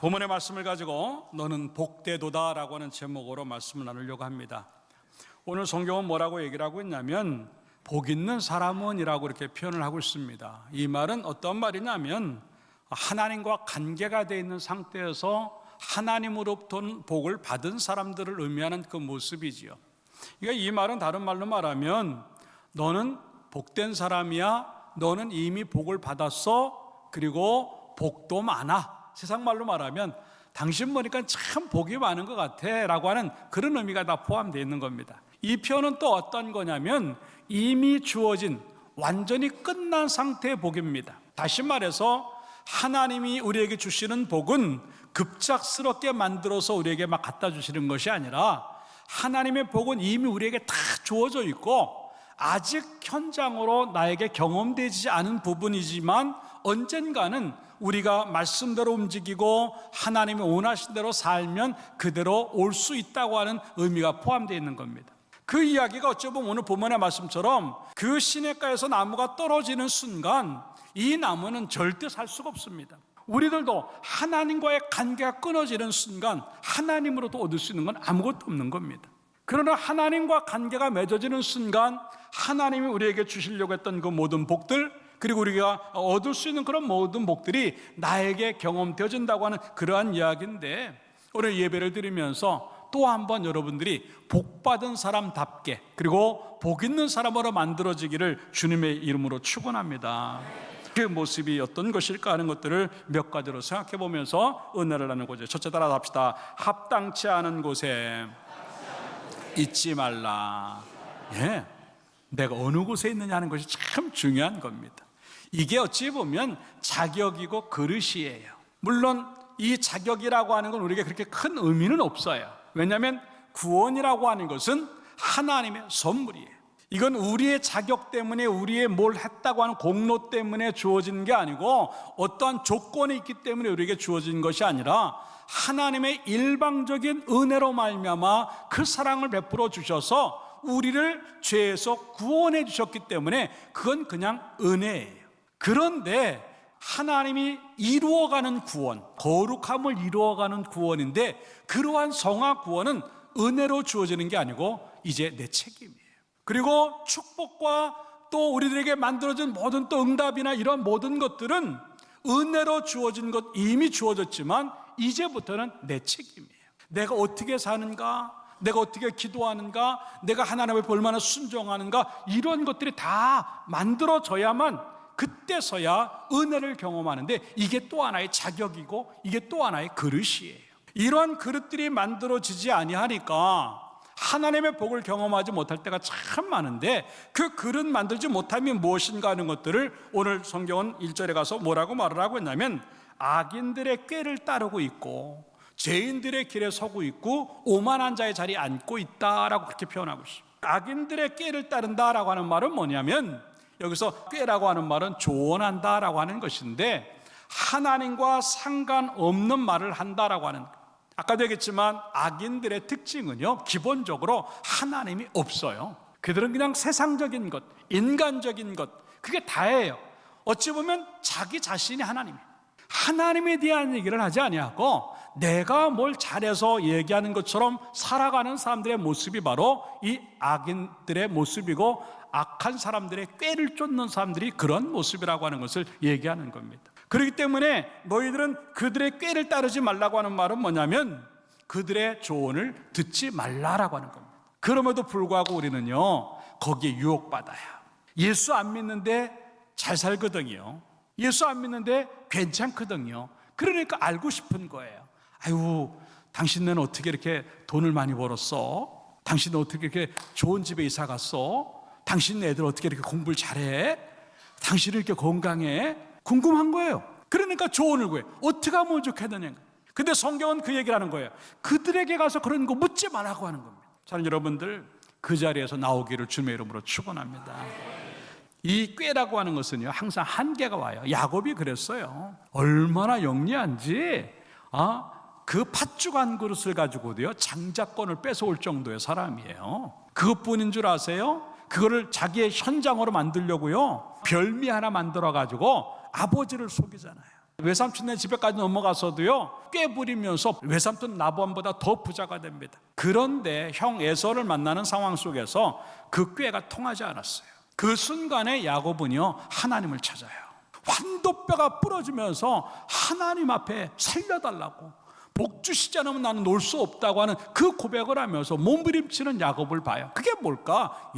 본문의 말씀을 가지고 너는 복되도다 라고 하는 제목으로 말씀을 나누려고 합니다. 오늘 성경은 뭐라고 얘기를 하고 있냐면 복 있는 사람은 이라고 이렇게 표현을 하고 있습니다. 이 말은 어떤 말이냐면 하나님과 관계가 되어 있는 상태에서 하나님으로부터 복을 받은 사람들을 의미하는 그 모습이지요. 그러니까 이 말은 다른 말로 말하면 너는 복된 사람이야, 너는 이미 복을 받았어, 그리고 복도 많아. 세상 말로 말하면 당신 보니까 참 복이 많은 것 같아 라고 하는 그런 의미가 다 포함되어 있는 겁니다. 이 표현은 또 어떤 거냐면 이미 주어진 완전히 끝난 상태의 복입니다. 다시 말해서 하나님이 우리에게 주시는 복은 급작스럽게 만들어서 우리에게 막 갖다 주시는 것이 아니라 하나님의 복은 이미 우리에게 다 주어져 있고 아직 현장으로 나에게 경험되지 않은 부분이지만 언젠가는 우리가 말씀대로 움직이고 하나님이 원하신 대로 살면 그대로 올 수 있다고 하는 의미가 포함되어 있는 겁니다. 그 이야기가 어찌 보면 오늘 본문의 말씀처럼 그 시냇가에서 나무가 떨어지는 순간 이 나무는 절대 살 수가 없습니다. 우리들도 하나님과의 관계가 끊어지는 순간 하나님으로도 얻을 수 있는 건 아무것도 없는 겁니다. 그러나 하나님과 관계가 맺어지는 순간 하나님이 우리에게 주시려고 했던 그 모든 복들, 그리고 우리가 얻을 수 있는 그런 모든 복들이 나에게 경험되어진다고 하는 그러한 이야기인데, 오늘 예배를 드리면서 또 한번 여러분들이 복받은 사람답게 그리고 복 있는 사람으로 만들어지기를 주님의 이름으로 축원합니다. 그 모습이 어떤 것일까 하는 것들을 몇 가지로 생각해 보면서 은혜를 나누고자. 첫째 따라 합시다. 합당치 않은 곳에 있지 말라. 예, 내가 어느 곳에 있느냐 하는 것이 참 중요한 겁니다. 이게 어찌 보면 자격이고 그릇이에요. 물론 이 자격이라고 하는 건 우리에게 그렇게 큰 의미는 없어요. 왜냐하면 구원이라고 하는 것은 하나님의 선물이에요. 이건 우리의 자격 때문에 우리의 뭘 했다고 하는 공로 때문에 주어진 게 아니고 어떠한 조건이 있기 때문에 우리에게 주어진 것이 아니라 하나님의 일방적인 은혜로 말미암아 그 사랑을 베풀어 주셔서 우리를 죄에서 구원해 주셨기 때문에 그건 그냥 은혜예요. 그런데 하나님이 이루어가는 구원, 거룩함을 이루어가는 구원인데 그러한 성화 구원은 은혜로 주어지는 게 아니고 이제 내 책임이에요. 그리고 축복과 또 우리들에게 만들어진 모든 또 응답이나 이런 모든 것들은 은혜로 주어진 것 이미 주어졌지만 이제부터는 내 책임이에요. 내가 어떻게 사는가, 내가 어떻게 기도하는가, 내가 하나님 앞에 얼마나 순종하는가, 이런 것들이 다 만들어져야만 그때서야 은혜를 경험하는데 이게 또 하나의 자격이고 이게 또 하나의 그릇이에요. 이러한 그릇들이 만들어지지 아니하니까 하나님의 복을 경험하지 못할 때가 참 많은데 그 그릇 만들지 못하면 무엇인가 하는 것들을 오늘 성경은 1절에 가서 뭐라고 말을 하고 있냐면 악인들의 꾀를 따르고 있고 죄인들의 길에 서고 있고 오만한 자의 자리에 앉고 있다라고 그렇게 표현하고 있습니다. 악인들의 꾀를 따른다라고 하는 말은 뭐냐면 여기서 꾀라고 하는 말은 조언한다라고 하는 것인데 하나님과 상관없는 말을 한다라고 하는, 아까도 얘기했지만 악인들의 특징은요 기본적으로 하나님이 없어요. 그들은 그냥 세상적인 것, 인간적인 것, 그게 다예요. 어찌 보면 자기 자신이 하나님이에요. 하나님에 대한 얘기를 하지 아니하고 내가 뭘 잘해서 얘기하는 것처럼 살아가는 사람들의 모습이 바로 이 악인들의 모습이고 악한 사람들의 꾀를 쫓는 사람들이 그런 모습이라고 하는 것을 얘기하는 겁니다. 그렇기 때문에 너희들은 그들의 꾀를 따르지 말라고 하는 말은 뭐냐면 그들의 조언을 듣지 말라라고 하는 겁니다. 그럼에도 불구하고 우리는요 거기에 유혹받아요. 예수 안 믿는데 잘 살거든요. 예수 안 믿는데 괜찮거든요. 그러니까 알고 싶은 거예요. 아유, 당신네는 어떻게 이렇게 돈을 많이 벌었어? 당신은 어떻게 이렇게 좋은 집에 이사 갔어? 당신 애들 어떻게 이렇게 공부를 잘해? 당신은 이렇게 건강해? 궁금한 거예요. 그러니까 조언을 구해. 어떻게 하면 좋겠느냐. 근데 성경은 그 얘기를 하는 거예요. 그들에게 가서 그런 거 묻지 말라고 하는 겁니다. 자, 여러분들 그 자리에서 나오기를 주님의 이름으로 축원합니다. 이 꾀라고 하는 것은요 항상 한계가 와요. 야곱이 그랬어요. 얼마나 영리한지 그 팥죽 한 그릇을 가지고도요 장자권을 뺏어올 정도의 사람이에요. 그것뿐인 줄 아세요? 그거를 자기의 현장으로 만들려고요 별미 하나 만들어 가지고 아버지를 속이잖아요. 외삼촌네 집에까지 넘어가서도요 꽤 부리면서 외삼촌 나보안보다 더 부자가 됩니다. 그런데 형 에서를 만나는 상황 속에서 그 꾀가 통하지 않았어요. 그 순간에 야곱은요 하나님을 찾아요. 환도뼈가 부러지면서 하나님 앞에 살려달라고, 복 주시지 않으면 나는 놀 수 없다고 하는 그 고백을 하면서 몸부림치는 야곱을 봐요. 그게 뭘까?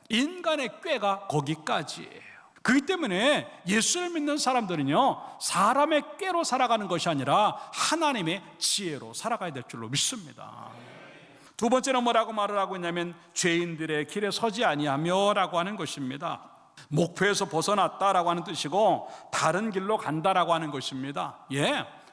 인간의 꾀가 거기까지예요. 그렇기 때문에 예수를 믿는 사람들은요 사람의 꾀로 살아가는 것이 아니라 하나님의 지혜로 살아가야 될 줄로 믿습니다. 두 번째는 뭐라고 말을 하고 있냐면 죄인들의 길에 서지 아니하며 라고 하는 것입니다. 목표에서 벗어났다라고 하는 뜻이고 다른 길로 간다라고 하는 것입니다.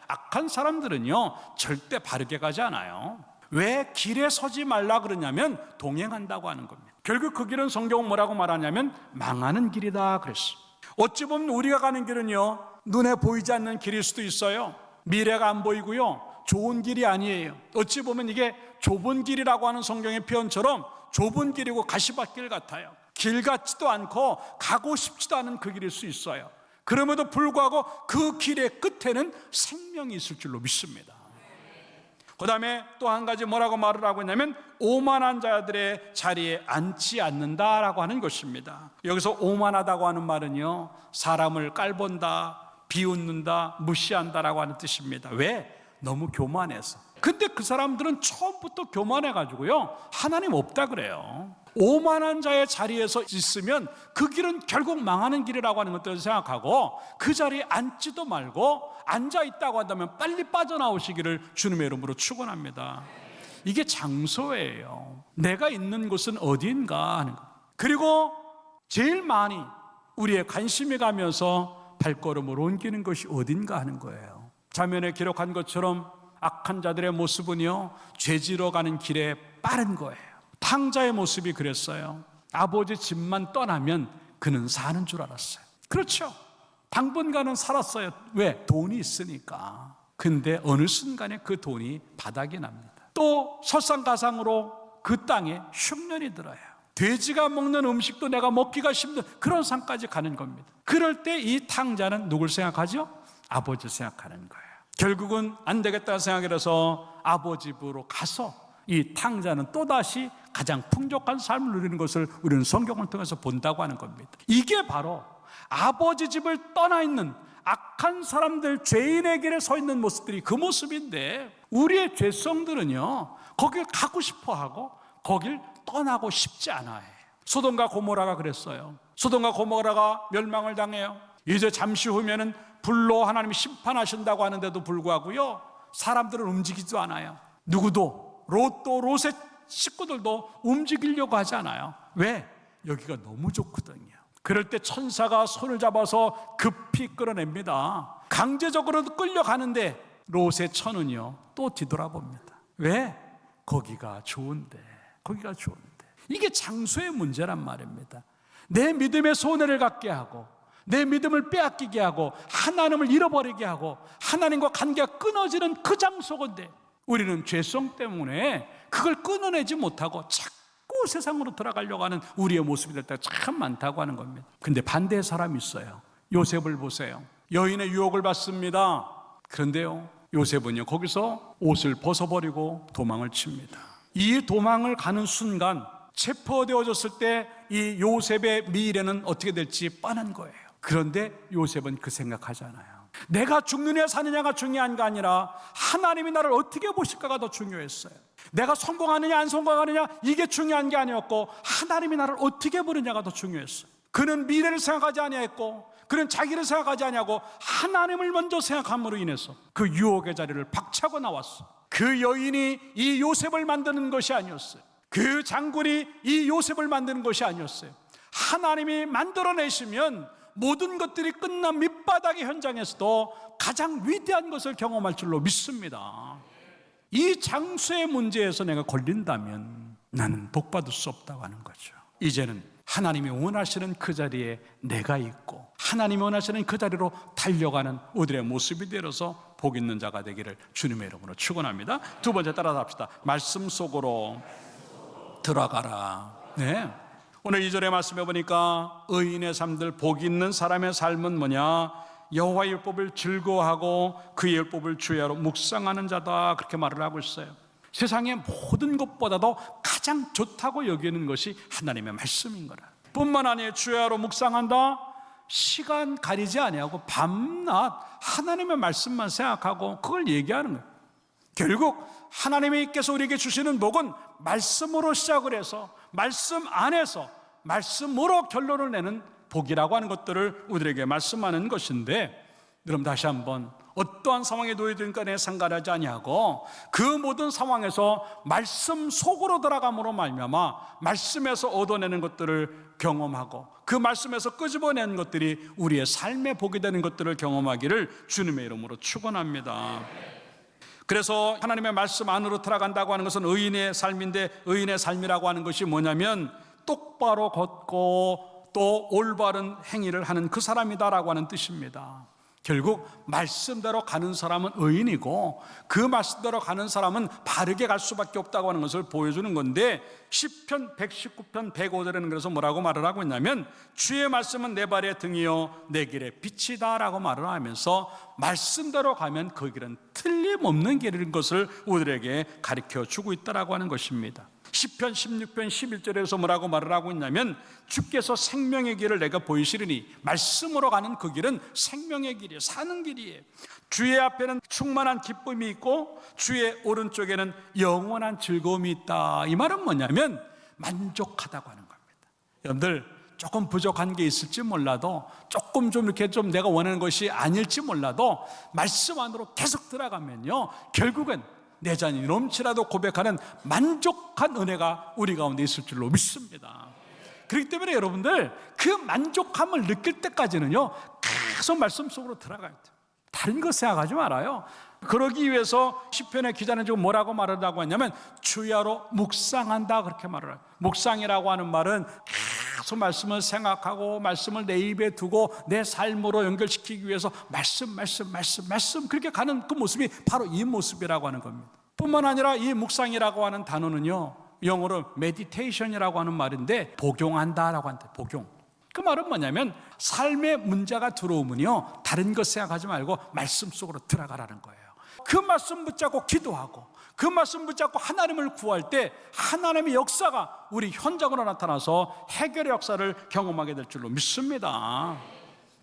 악한 사람들은요 절대 바르게 가지 않아요. 왜 길에 서지 말라 그러냐면 동행한다고 하는 겁니다. 결국 그 길은 성경은 뭐라고 말하냐면 망하는 길이다 그랬어요. 어찌 보면 우리가 가는 길은요 눈에 보이지 않는 길일 수도 있어요. 미래가 안 보이고요 좋은 길이 아니에요. 어찌 보면 이게 좁은 길이라고 하는 성경의 표현처럼 좁은 길이고 가시밭길 같아요. 길 같지도 않고 가고 싶지도 않은 그 길일 수 있어요. 그럼에도 불구하고 그 길의 끝에는 생명이 있을 줄로 믿습니다. 그 다음에 또 한 가지 뭐라고 말을 하고 있냐면 오만한 자들의 자리에 앉지 않는다라고 하는 것입니다. 여기서 오만하다고 하는 말은요 사람을 깔본다, 비웃는다, 무시한다라고 하는 뜻입니다. 왜? 너무 교만해서. 근데 그 사람들은 처음부터 교만해가지고요 하나님 없다 그래요. 오만한 자의 자리에서 있으면 그 길은 결국 망하는 길이라고 하는 것들을 생각하고 그 자리에 앉지도 말고 앉아있다고 한다면 빨리 빠져나오시기를 주님의 이름으로 축원합니다. 이게 장소예요. 내가 있는 곳은 어디인가 하는 거. 그리고 제일 많이 우리의 관심이 가면서 발걸음을 옮기는 것이 어딘가 하는 거예요. 자면에 기록한 것처럼 악한 자들의 모습은요 죄지러 가는 길에 빠른 거예요. 탕자의 모습이 그랬어요. 아버지 집만 떠나면 그는 사는 줄 알았어요. 그렇죠. 당분간은 살았어요. 왜? 돈이 있으니까. 근데 어느 순간에 그 돈이 바닥이 납니다. 또 설상가상으로 그 땅에 흉년이 들어요. 돼지가 먹는 음식도 내가 먹기가 힘든 그런 상까지 가는 겁니다. 그럴 때 이 탕자는 누굴 생각하죠? 아버지 생각하는 거예요. 결국은 안 되겠다 생각해서 아버지 집으로 가서 이 탕자는 또다시 가장 풍족한 삶을 누리는 것을 우리는 성경을 통해서 본다고 하는 겁니다. 이게 바로 아버지 집을 떠나 있는 악한 사람들, 죄인의 길에 서 있는 모습들이 그 모습인데 우리의 죄성들은요 거길 가고 싶어하고 거길 떠나고 싶지 않아요. 소돔과 고모라가 그랬어요. 소돔과 고모라가 멸망을 당해요. 이제 잠시 후면은 불로 하나님이 심판하신다고 하는데도 불구하고요 사람들은 움직이지도 않아요. 누구도 롯의 식구들도 움직이려고 하지 않아요. 왜? 여기가 너무 좋거든요. 그럴 때 천사가 손을 잡아서 급히 끌어냅니다. 강제적으로 끌려가는데 롯의 처는요 또 뒤돌아봅니다. 왜? 거기가 좋은데. 이게 장소의 문제란 말입니다. 내 믿음의 손해를 갖게 하고 내 믿음을 빼앗기게 하고 하나님을 잃어버리게 하고 하나님과 관계가 끊어지는 그 장소인데 우리는 죄성 때문에 그걸 끊어내지 못하고 자꾸 세상으로 돌아가려고 하는 우리의 모습이 될 때가 참 많다고 하는 겁니다. 근데 반대의 사람이 있어요. 요셉을 보세요. 여인의 유혹을 받습니다. 그런데요 요셉은요 거기서 옷을 벗어버리고 도망을 칩니다. 이 도망을 가는 순간 체포되어졌을 때 이 요셉의 미래는 어떻게 될지 뻔한 거예요. 그런데 요셉은 그 생각하지 않아요. 내가 죽느냐 사느냐가 중요한 게 아니라 하나님이 나를 어떻게 보실까가 더 중요했어요. 내가 성공하느냐 안 성공하느냐 이게 중요한 게 아니었고 하나님이 나를 어떻게 보느냐가 더 중요했어요. 그는 미래를 생각하지 아니했고 그는 자기를 생각하지 아니하고 하나님을 먼저 생각함으로 인해서 그 유혹의 자리를 박차고 나왔어. 그 여인이 이 요셉을 만드는 것이 아니었어요. 그 장군이 이 요셉을 만드는 것이 아니었어요. 하나님이 만들어내시면 모든 것들이 끝난 밑바닥의 현장에서도 가장 위대한 것을 경험할 줄로 믿습니다. 이 장소의 문제에서 내가 걸린다면 나는 복받을 수 없다고 하는 거죠. 이제는 하나님이 원하시는 그 자리에 내가 있고 하나님이 원하시는 그 자리로 달려가는 우리의 모습이 되어서 복 있는 자가 되기를 주님의 이름으로 축원합니다. 두 번째 따라서 합시다. 말씀 속으로 들어가라. 네. 오늘 2절의 말씀에 보니까 의인의 삶들, 복 있는 사람의 삶은 뭐냐? 여호와의 율법을 즐거워하고 그의 율법을 주야로 묵상하는 자다, 그렇게 말을 하고 있어요. 세상의 모든 것보다도 가장 좋다고 여기는 것이 하나님의 말씀인 거라. 뿐만 아니라 주야로 묵상한다, 시간 가리지 아니하고 밤낮 하나님의 말씀만 생각하고 그걸 얘기하는 거예요. 결국 하나님께서 우리에게 주시는 복은 말씀으로 시작을 해서 말씀 안에서 말씀으로 결론을 내는 복이라고 하는 것들을 우리에게 말씀하는 것인데, 그럼 다시 한번 어떠한 상황에 놓여든 간에 상관하지 아니하고 그 모든 상황에서 말씀 속으로 들어감으로 말미암아 말씀에서 얻어내는 것들을 경험하고 그 말씀에서 끄집어내는 것들이 우리의 삶의 복이 되는 것들을 경험하기를 주님의 이름으로 축원합니다. 그래서 하나님의 말씀 안으로 들어간다고 하는 것은 의인의 삶인데, 의인의 삶이라고 하는 것이 뭐냐면 똑바로 걷고 또 올바른 행위를 하는 그 사람이다라고 하는 뜻입니다. 결국 말씀대로 가는 사람은 의인이고 그 말씀대로 가는 사람은 바르게 갈 수밖에 없다고 하는 것을 보여주는 건데, 시편 119편 105절에는 그래서 뭐라고 말을 하고 있냐면 주의 말씀은 내 발의 등이요 내 길의 빛이다 라고 말을 하면서 말씀대로 가면 그 길은 틀림없는 길인 것을 우리에게 가르쳐 주고 있다라고 하는 것입니다. 시편 16편 11절에서 뭐라고 말을 하고 있냐면 주께서 생명의 길을 내가 보이시리니, 말씀으로 가는 그 길은 생명의 길이에요. 사는 길이에요. 주의 앞에는 충만한 기쁨이 있고 주의 오른쪽에는 영원한 즐거움이 있다. 이 말은 뭐냐면 만족하다고 하는 겁니다. 여러분들 조금 부족한 게 있을지 몰라도, 조금 좀 이렇게 좀 내가 원하는 것이 아닐지 몰라도 말씀 안으로 계속 들어가면요 결국은 내 자신이 넘치라도 고백하는 만족한 은혜가 우리 가운데 있을 줄로 믿습니다. 그렇기 때문에 여러분들 그 만족함을 느낄 때까지는요 계속 말씀 속으로 들어가야 돼요. 다른 거 생각하지 말아요. 그러기 위해서 시편의 기자는 지금 뭐라고 말하다고 했냐면 주야로 묵상한다, 그렇게 말을 해요. 묵상이라고 하는 말은 계속 말씀을 생각하고 말씀을 내 입에 두고 내 삶으로 연결시키기 위해서 말씀 그렇게 가는 그 모습이 바로 이 모습이라고 하는 겁니다. 뿐만 아니라 이 묵상이라고 하는 단어는요 영어로 meditation이라고 하는 말인데 복용한다라고 한다. 복용. 그 말은 뭐냐면 삶의 문제가 들어오면요 다른 것 생각하지 말고 말씀 속으로 들어가라는 거예요. 그 말씀 붙잡고 기도하고 그 말씀 붙잡고 하나님을 구할 때 하나님의 역사가 우리 현장으로 나타나서 해결의 역사를 경험하게 될 줄로 믿습니다.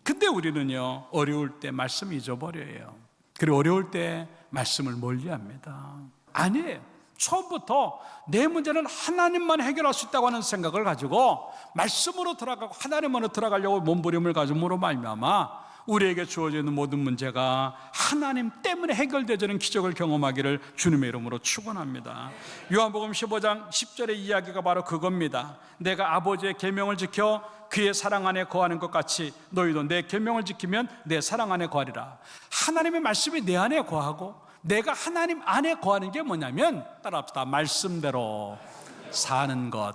근데 우리는요 어려울 때 말씀 잊어버려요. 그리고 어려울 때 말씀을 멀리합니다. 아니에요. 처음부터 내 문제는 하나님만 해결할 수 있다고 하는 생각을 가지고 말씀으로 들어가고 하나님만으로 들어가려고 몸부림을 가짐으로 말미암아 우리에게 주어지는 모든 문제가 하나님 때문에 해결되는 기적을 경험하기를 주님의 이름으로 축원합니다. 요한복음 15장 10절의 이야기가 바로 그겁니다. 내가 아버지의 계명을 지켜 그의 사랑 안에 거하는 것 같이 너희도 내 계명을 지키면 내 사랑 안에 거하리라. 하나님의 말씀이 내 안에 거하고 내가 하나님 안에 거하는 게 뭐냐면 따라합시다. 말씀대로 사는 것.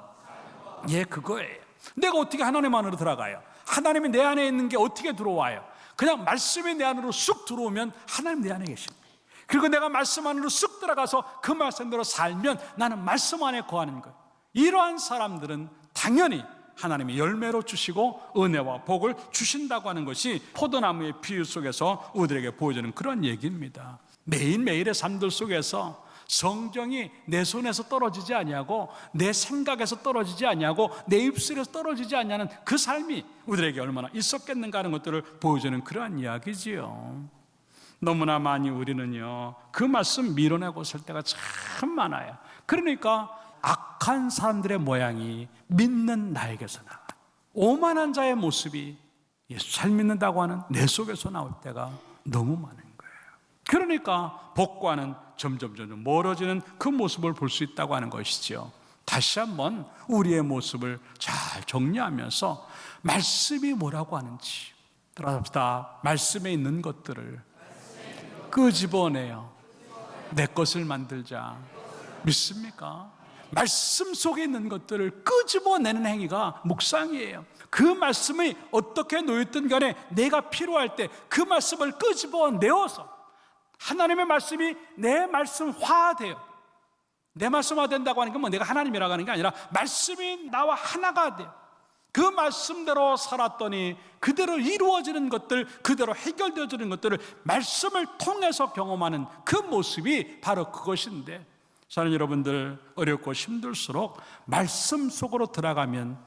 예, 그거예요. 내가 어떻게 하나님 안으로 들어가요? 하나님이 내 안에 있는 게 어떻게 들어와요? 그냥 말씀이 내 안으로 쑥 들어오면 하나님 내 안에 계십니다. 그리고 내가 말씀 안으로 쑥 들어가서 그 말씀대로 살면 나는 말씀 안에 거하는 거예요. 이러한 사람들은 당연히 하나님이 열매로 주시고 은혜와 복을 주신다고 하는 것이 포도나무의 비유 속에서 우리에게 보여주는 그런 얘기입니다. 매일매일의 삶들 속에서 성경이 내 손에서 떨어지지 아니하고 내 생각에서 떨어지지 아니하고 내 입술에서 떨어지지 아니하는 그 삶이 우리에게 얼마나 있었겠는가 하는 것들을 보여주는 그러한 이야기지요. 너무나 많이 우리는요 그 말씀 밀어내고 살 때가 참 많아요. 그러니까 악한 사람들의 모양이 믿는 나에게서 나와요. 오만한 자의 모습이 예수 잘 믿는다고 하는 내 속에서 나올 때가 너무 많은 거예요. 그러니까 복과는 점점 멀어지는 그 모습을 볼 수 있다고 하는 것이죠. 다시 한번 우리의 모습을 잘 정리하면서 말씀이 뭐라고 하는지 따라합시다. 말씀에 있는 것들을 끄집어내요 내 것을 만들자. 믿습니까? 말씀 속에 있는 것들을 끄집어내는 행위가 묵상이에요. 그 말씀이 어떻게 놓였든 간에 내가 필요할 때 그 말씀을 끄집어내어서 하나님의 말씀이 내 말씀화돼요. 내 말씀화된다고 하는 건 뭐 내가 하나님이라고 하는 게 아니라 말씀이 나와 하나가 돼요. 그 말씀대로 살았더니 그대로 이루어지는 것들, 그대로 해결되어지는 것들을 말씀을 통해서 경험하는 그 모습이 바로 그것인데, 저는 여러분들 어렵고 힘들수록 말씀 속으로 들어가면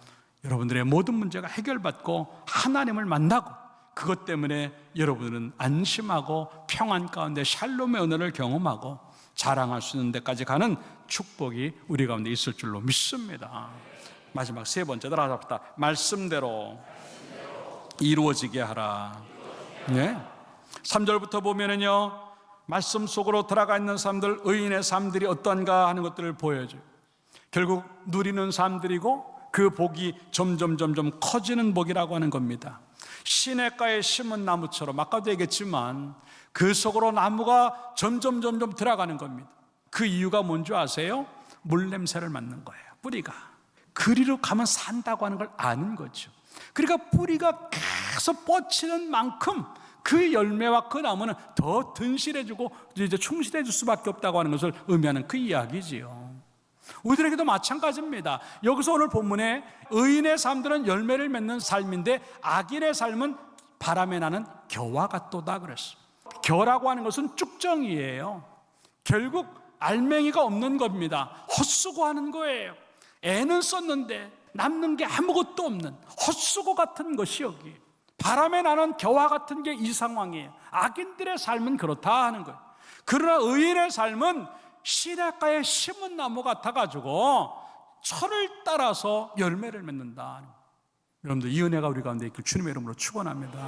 여러분들의 모든 문제가 해결받고 하나님을 만나고, 그것 때문에 여러분들은 안심하고 평안 가운데 샬롬의 은혜를 경험하고 자랑할 수 있는 데까지 가는 축복이 우리 가운데 있을 줄로 믿습니다. 마지막 세 번째, 따라잡다. 말씀대로 이루어지게 하라. 네. 3절부터 보면은요, 말씀 속으로 들어가 있는 사람들, 의인의 삶들이 어떤가 하는 것들을 보여줘요. 결국 누리는 삶들이고 그 복이 점점 커지는 복이라고 하는 겁니다. 시냇가에 심은 나무처럼, 아까도 얘기했지만 그 속으로 나무가 점점 들어가는 겁니다. 그 이유가 뭔지 아세요? 물 냄새를 맡는 거예요. 뿌리가 그리로 가면 산다고 하는 걸 아는 거죠. 그러니까 뿌리가 계속 뻗치는 만큼 그 열매와 그 나무는 더 든실해지고 이제 충실해질 수밖에 없다고 하는 것을 의미하는 그 이야기지요. 우리들에게도 마찬가지입니다. 여기서 오늘 본문에 의인의 삶들은 열매를 맺는 삶인데 악인의 삶은 바람에 나는 겨와 같도다 그랬어요. 겨라고 하는 것은 쭉정이에요. 결국 알맹이가 없는 겁니다. 헛수고하는 거예요. 애는 썼는데 남는 게 아무것도 없는 헛수고 같은 것이 여기 바람에 나는 겨와 같은 게 이 상황이에요. 악인들의 삶은 그렇다 하는 거예요. 그러나 의인의 삶은 시냇가에 심은 나무 같아가지고 철을 따라서 열매를 맺는다. 여러분들, 이 은혜가 우리 가운데 있길 주님의 이름으로 축원합니다.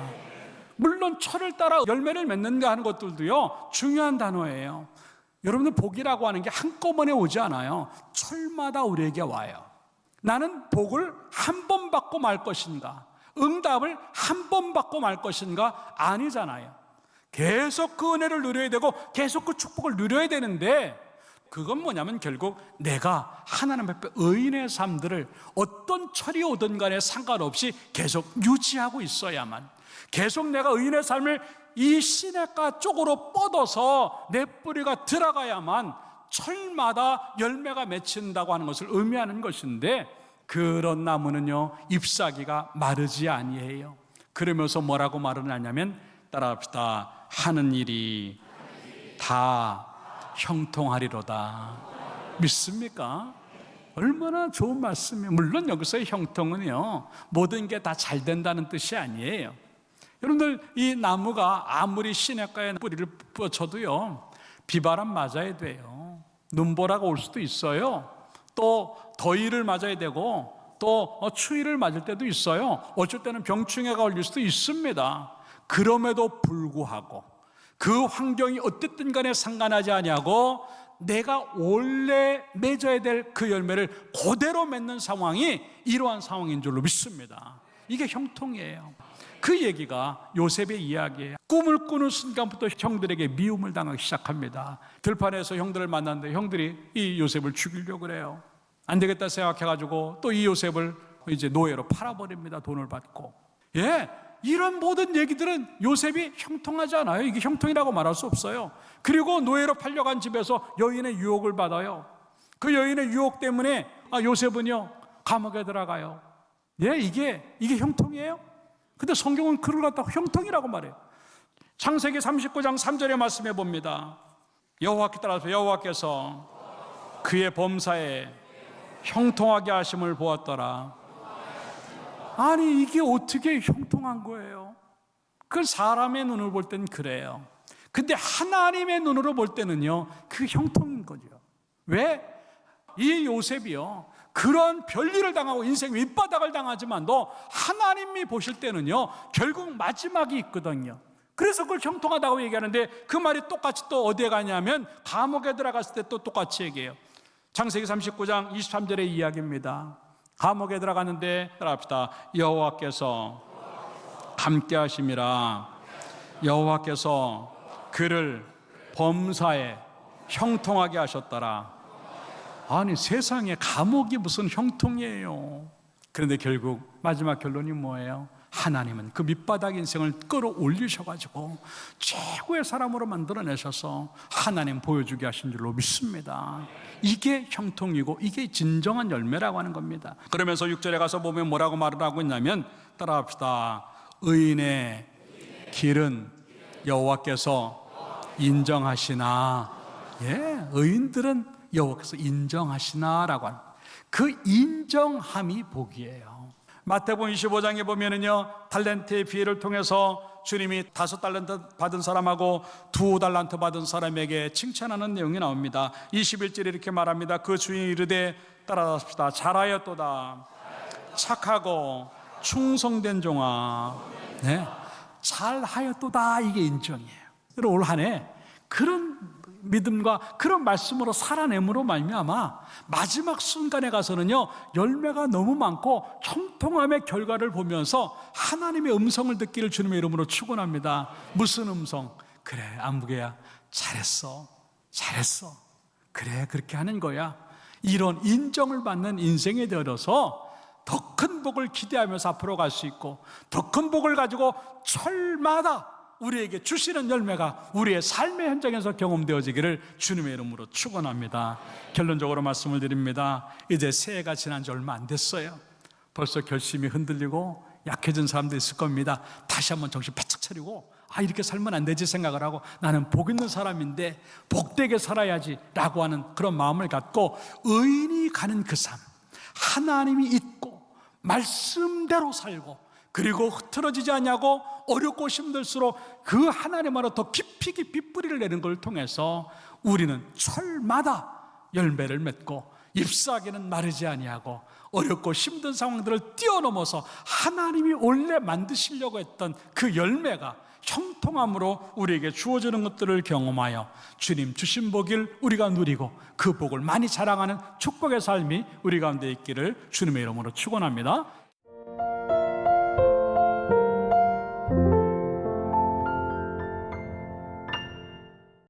물론 철을 따라 열매를 맺는가 하는 것들도요, 중요한 단어예요. 여러분들, 복이라고 하는 게 한꺼번에 오지 않아요. 철마다 우리에게 와요. 나는 복을 한 번 받고 말 것인가, 응답을 한 번 받고 말 것인가? 아니잖아요. 계속 그 은혜를 누려야 되고 계속 그 축복을 누려야 되는데, 그건 뭐냐면 결국 내가 하나님 앞에 의인의 삶들을 어떤 철이 오든 간에 상관없이 계속 유지하고 있어야만, 계속 내가 의인의 삶을 이 시냇가 쪽으로 뻗어서 내 뿌리가 들어가야만 철마다 열매가 맺힌다고 하는 것을 의미하는 것인데, 그런 나무는요, 잎사귀가 마르지 아니해요. 그러면서 뭐라고 말을 하냐면, 따라합시다. 하는 일이 다 형통하리로다. 믿습니까? 얼마나 좋은 말씀이에요. 물론 여기서의 형통은요, 모든 게 다 잘 된다는 뜻이 아니에요. 여러분들, 이 나무가 아무리 시냇가에 뿌리를 뻗쳐도요, 비바람 맞아야 돼요. 눈보라가 올 수도 있어요. 또 더위를 맞아야 되고, 또 추위를 맞을 때도 있어요. 어쩔 때는 병충해가 걸릴 수도 있습니다. 그럼에도 불구하고 그 환경이 어쨌든 간에 상관하지 아니하고 내가 원래 맺어야 될 그 열매를 그대로 맺는 상황이 이러한 상황인 줄로 믿습니다. 이게 형통이에요. 그 얘기가 요셉의 이야기예요. 꿈을 꾸는 순간부터 형들에게 미움을 당하기 시작합니다. 들판에서 형들을 만났는데 형들이 이 요셉을 죽이려고 그래요. 안 되겠다 생각해가지고 또 이 요셉을 이제 노예로 팔아버립니다. 돈을 받고. 이런 모든 얘기들은 요셉이 형통하지 않아요. 이게 형통이라고 말할 수 없어요. 그리고 노예로 팔려간 집에서 여인의 유혹을 받아요. 그 여인의 유혹 때문에 요셉은요, 감옥에 들어가요. 이게 형통이에요? 근데 성경은 그를 갖다가 형통이라고 말해요. 창세기 39장 3절의 말씀해 봅니다. 여호와께 따라서 여호와께서 그의 범사에 형통하게 하심을 보았더라. 아니, 이게 어떻게 형통한 거예요? 그 사람의 눈을 볼 땐 그래요. 근데 하나님의 눈으로 볼 때는요, 그 형통인 거죠. 왜? 이 요셉이요, 그런 별일을 당하고 인생 밑바닥을 당하지만도 하나님이 보실 때는요, 결국 마지막이 있거든요. 그래서 그걸 형통하다고 얘기하는데, 그 말이 똑같이 또 어디에 가냐면 감옥에 들어갔을 때 또 똑같이 얘기해요. 창세기 39장 23절의 이야기입니다. 감옥에 들어갔는데, 따라합시다. 여호와께서 함께 하심이라. 여호와께서 그를 범사에 형통하게 하셨더라. 아니, 세상에 감옥이 무슨 형통이에요. 그런데 결국 마지막 결론이 뭐예요? 하나님은 그 밑바닥 인생을 끌어올리셔가지고 최고의 사람으로 만들어내셔서 하나님 보여주게 하신 줄로 믿습니다. 이게 형통이고 이게 진정한 열매라고 하는 겁니다. 그러면서 6절에 가서 보면 뭐라고 말을 하고 있냐면, 따라합시다. 의인의 길은 여호와께서 인정하시나. 예, 의인들은 여호와께서 인정하시나라고 하는 그 인정함이 복이에요. 마태복음 25장에 보면은요, 달란트의 비례를 통해서 주님이 5달란트 받은 사람하고 2달란트 받은 사람에게 칭찬하는 내용이 나옵니다. 21절에 이렇게 말합니다. 그 주인이 이르되, 따라합시다. 잘하였도다. 착하고 충성된 종아. 네, 잘하였도다. 이게 인정이에요. 올 한 해 그런 믿음과 그런 말씀으로 살아냄으로 말미암아 마지막 순간에 가서는요, 열매가 너무 많고 형통함의 결과를 보면서 하나님의 음성을 듣기를 주님의 이름으로 축원합니다. 무슨 음성? 그래, 안부개야, 잘했어, 잘했어. 그래, 그렇게 하는 거야. 이런 인정을 받는 인생에 되어서 더 큰 복을 기대하면서 앞으로 갈 수 있고, 더 큰 복을 가지고 철마다 우리에게 주시는 열매가 우리의 삶의 현장에서 경험되어지기를 주님의 이름으로 축원합니다. 결론적으로 말씀을 드립니다. 이제 새해가 지난 지 얼마 안 됐어요. 벌써 결심이 흔들리고 약해진 사람도 있을 겁니다. 다시 한번 정신 바짝 차리고, 이렇게 살면 안 되지 생각을 하고, 나는 복 있는 사람인데 복되게 살아야지 라고 하는 그런 마음을 갖고 의인이 가는 그 삶, 하나님이 있고 말씀대로 살고, 그리고 흐트러지지 않냐고 어렵고 힘들수록 그 하나님으로 더 깊이 뿌리를 내는 걸 통해서 우리는 철마다 열매를 맺고 잎사귀는 마르지 아니하고 어렵고 힘든 상황들을 뛰어넘어서 하나님이 원래 만드시려고 했던 그 열매가 형통함으로 우리에게 주어지는 것들을 경험하여 주님 주신 복을 우리가 누리고 그 복을 많이 자랑하는 축복의 삶이 우리 가운데 있기를 주님의 이름으로 축원합니다.